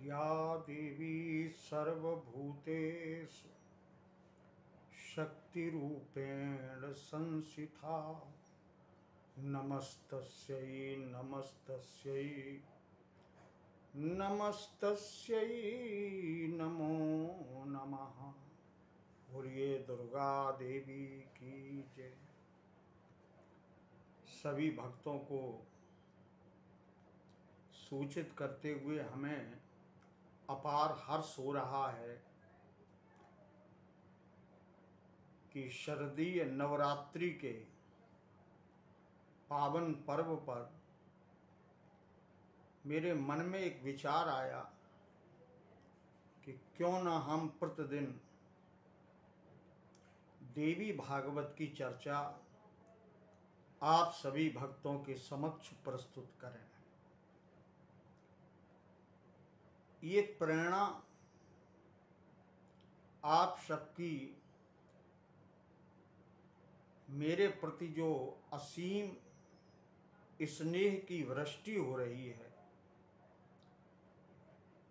या देवी सर्वभूतेषु शक्तिरूपेण संस्थिता नमस्तस्यै नमस्तस्यै नमस्तस्यै नमो नमः। बोलिए दुर्गा देवी की जय। सभी भक्तों को सूचित करते हुए हमें अपार हर्ष हो रहा है कि शारदीय नवरात्रि के पावन पर्व पर मेरे मन में एक विचार आया कि क्यों न हम प्रतिदिन देवी भागवत की चर्चा आप सभी भक्तों के समक्ष प्रस्तुत करें। ये प्रेरणा आप सबकी मेरे प्रति जो असीम स्नेह की वृष्टि हो रही है,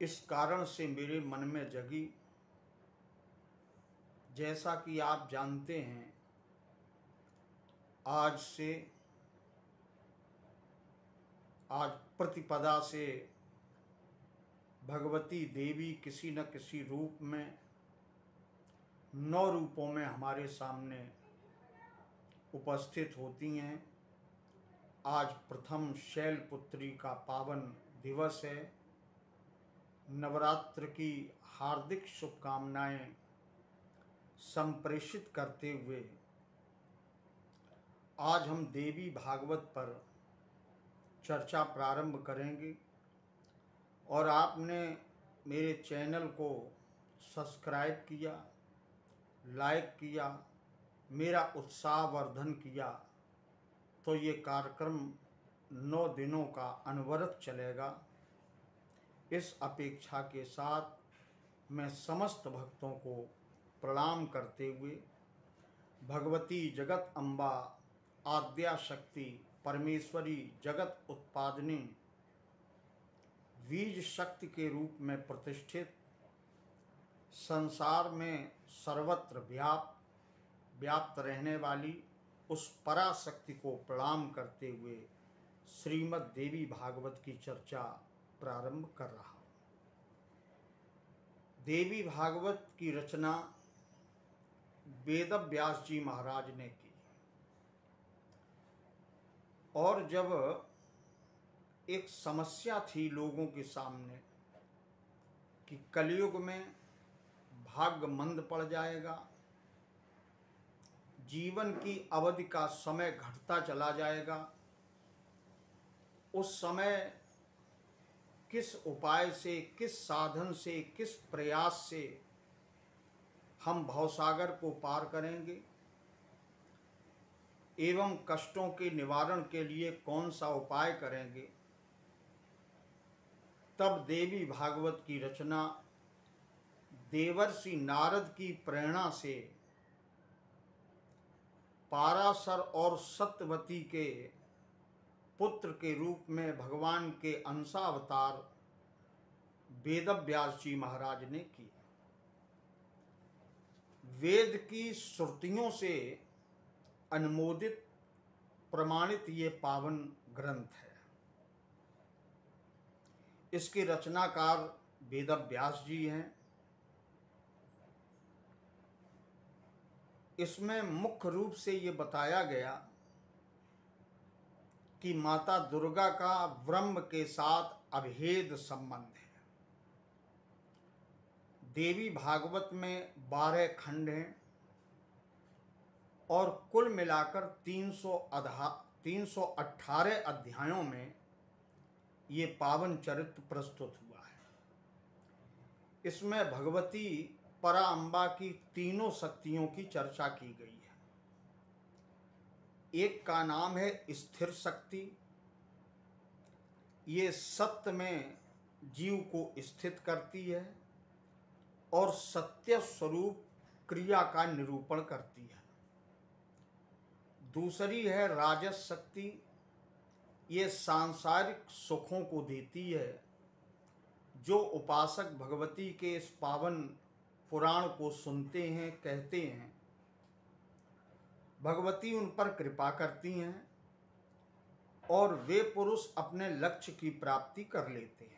इस कारण से मेरे मन में जगी। जैसा कि आप जानते हैं, आज प्रतिपदा से भगवती देवी किसी न किसी रूप में 9 रूपों में हमारे सामने उपस्थित होती हैं। आज प्रथम शैलपुत्री का पावन दिवस है। नवरात्र की हार्दिक शुभकामनाएं संप्रेषित करते हुए आज हम देवी भागवत पर चर्चा प्रारंभ करेंगे। और आपने मेरे चैनल को सब्सक्राइब किया, लाइक किया, मेरा उत्साहवर्धन किया, तो ये कार्यक्रम 9 दिनों का अनवरत चलेगा। इस अपेक्षा के साथ मैं समस्त भक्तों को प्रणाम करते हुए भगवती जगत अम्बा आद्या शक्ति परमेश्वरी जगत उत्पादनी बीज शक्ति के रूप में प्रतिष्ठित संसार में सर्वत्र व्याप्त रहने वाली उस पराशक्ति को प्रणाम करते हुए श्रीमद् देवी भागवत की चर्चा प्रारंभ कर रहा हूँ। देवी भागवत की रचना वेद व्यास जी महाराज ने की। और जब एक समस्या थी लोगों के सामने कि कलयुग में भाग्य मंद पड़ जाएगा, जीवन की अवधि का समय घटता चला जाएगा, उस समय किस उपाय से, किस साधन से, किस प्रयास से हम भवसागर को पार करेंगे एवं कष्टों के निवारण के लिए कौन सा उपाय करेंगे। तब देवी भागवत की रचना देवर्षि नारद की प्रेरणा से पाराशर और सत्यवती के पुत्र के रूप में भगवान के अंशावतार वेदव्यास जी महाराज ने की। वेद की श्रुतियों से अनुमोदित प्रमाणित ये पावन ग्रंथ है। इसके रचनाकार वेदव्यास जी हैं। इसमें मुख्य रूप से ये बताया गया कि माता दुर्गा का ब्रह्म के साथ अभेद संबंध है। देवी भागवत में 12 खंड हैं और कुल मिलाकर 318 अध्यायों में ये पावन चरित्र प्रस्तुत हुआ है। इसमें भगवती पराअंबा की तीनों शक्तियों की चर्चा की गई है। एक का नाम है स्थिर शक्ति। ये सत्य में जीव को स्थित करती है और सत्य स्वरूप क्रिया का निरूपण करती है। दूसरी है राजस शक्ति। ये सांसारिक सुखों को देती है जो उपासक भगवती के इस पावन पुराण को सुनते हैं, कहते हैं, भगवती उन पर कृपा करती हैं और वे पुरुष अपने लक्ष्य की प्राप्ति कर लेते हैं।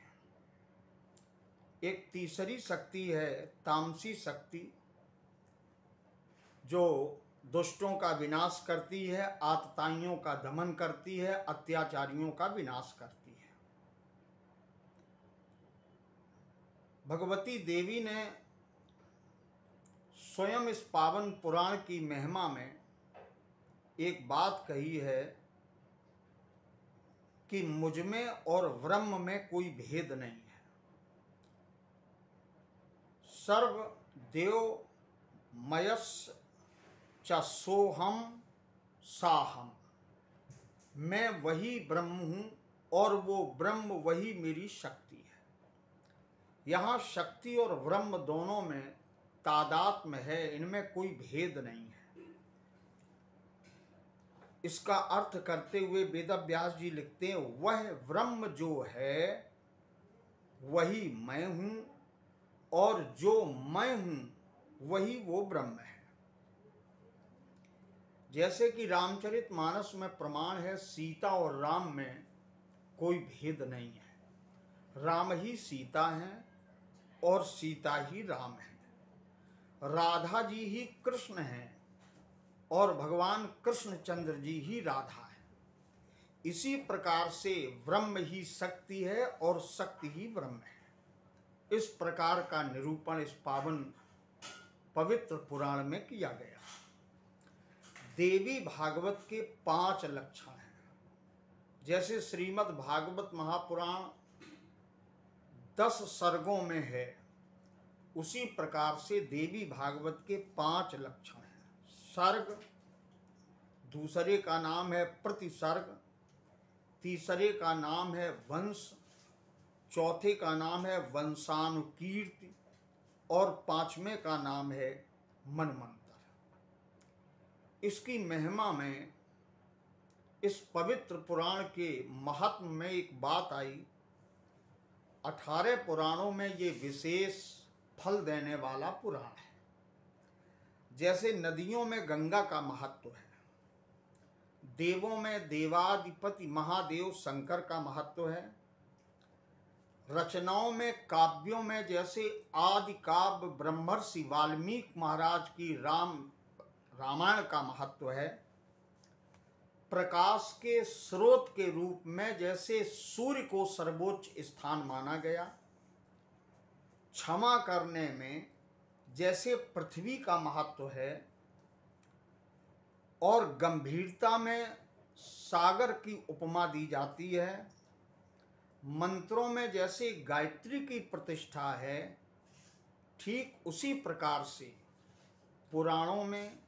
एक तीसरी शक्ति है तामसी शक्ति, जो दुष्टों का विनाश करती है, आतताइयों का दमन करती है, अत्याचारियों का विनाश करती है। भगवती देवी ने स्वयं इस पावन पुराण की महिमा में एक बात कही है कि मुझमें और ब्रह्म में कोई भेद नहीं है। सर्व देव मयस् च सोहम साहम, मैं वही ब्रह्म हूँ और वो ब्रह्म वही मेरी शक्ति है। यहाँ शक्ति और ब्रह्म दोनों में तादात्म्य है, इनमें कोई भेद नहीं है। इसका अर्थ करते हुए वेदव्यास जी लिखते हैं, वह ब्रह्म जो है वही मैं हूँ और जो मैं हूँ वही वो ब्रह्म है। जैसे कि रामचरितमानस में प्रमाण है, सीता और राम में कोई भेद नहीं है। राम ही सीता हैं और सीता ही राम है। राधा जी ही कृष्ण हैं और भगवान कृष्णचंद्र जी ही राधा है। इसी प्रकार से ब्रह्म ही शक्ति है और शक्ति ही ब्रह्म है। इस प्रकार का निरूपण इस पावन पवित्र पुराण में किया गया। देवी भागवत के 5 लक्षण हैं। जैसे श्रीमद् भागवत महापुराण 10 सर्गों में है, उसी प्रकार से देवी भागवत के 5 लक्षण हैं। सर्ग, दूसरे का नाम है प्रतिसर्ग, तीसरे का नाम है वंश, चौथे का नाम है वंशानुकीर्ति और 5वें का नाम है मनमंत्र। इसकी महिमा में इस पवित्र पुराण के महात्म में एक बात आई। 18 पुराणों में ये विशेष फल देने वाला पुराण है। जैसे नदियों में गंगा का महत्व है, देवों में देवाधिपति महादेव शंकर का महत्व है, रचनाओं में काव्यों में जैसे आदि काव्य ब्रह्मर्षि वाल्मीकि महाराज की रामायण का महत्व है, प्रकाश के स्रोत के रूप में जैसे सूर्य को सर्वोच्च स्थान माना गया, क्षमा करने में जैसे पृथ्वी का महत्व है और गंभीरता में सागर की उपमा दी जाती है, मंत्रों में जैसे गायत्री की प्रतिष्ठा है, ठीक उसी प्रकार से पुराणों में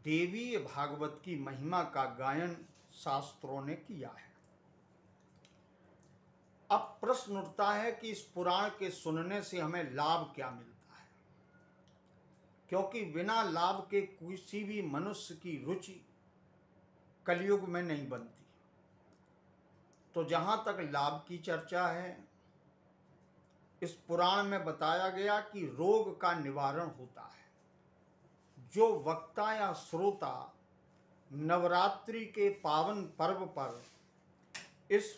देवी भागवत की महिमा का गायन शास्त्रों ने किया है। अब प्रश्न उठता है कि इस पुराण के सुनने से हमें लाभ क्या मिलता है, क्योंकि बिना लाभ के किसी भी मनुष्य की रुचि कलयुग में नहीं बनती। तो जहाँ तक लाभ की चर्चा है, इस पुराण में बताया गया कि रोग का निवारण होता है। जो वक्ता या श्रोता नवरात्रि के पावन पर्व पर इस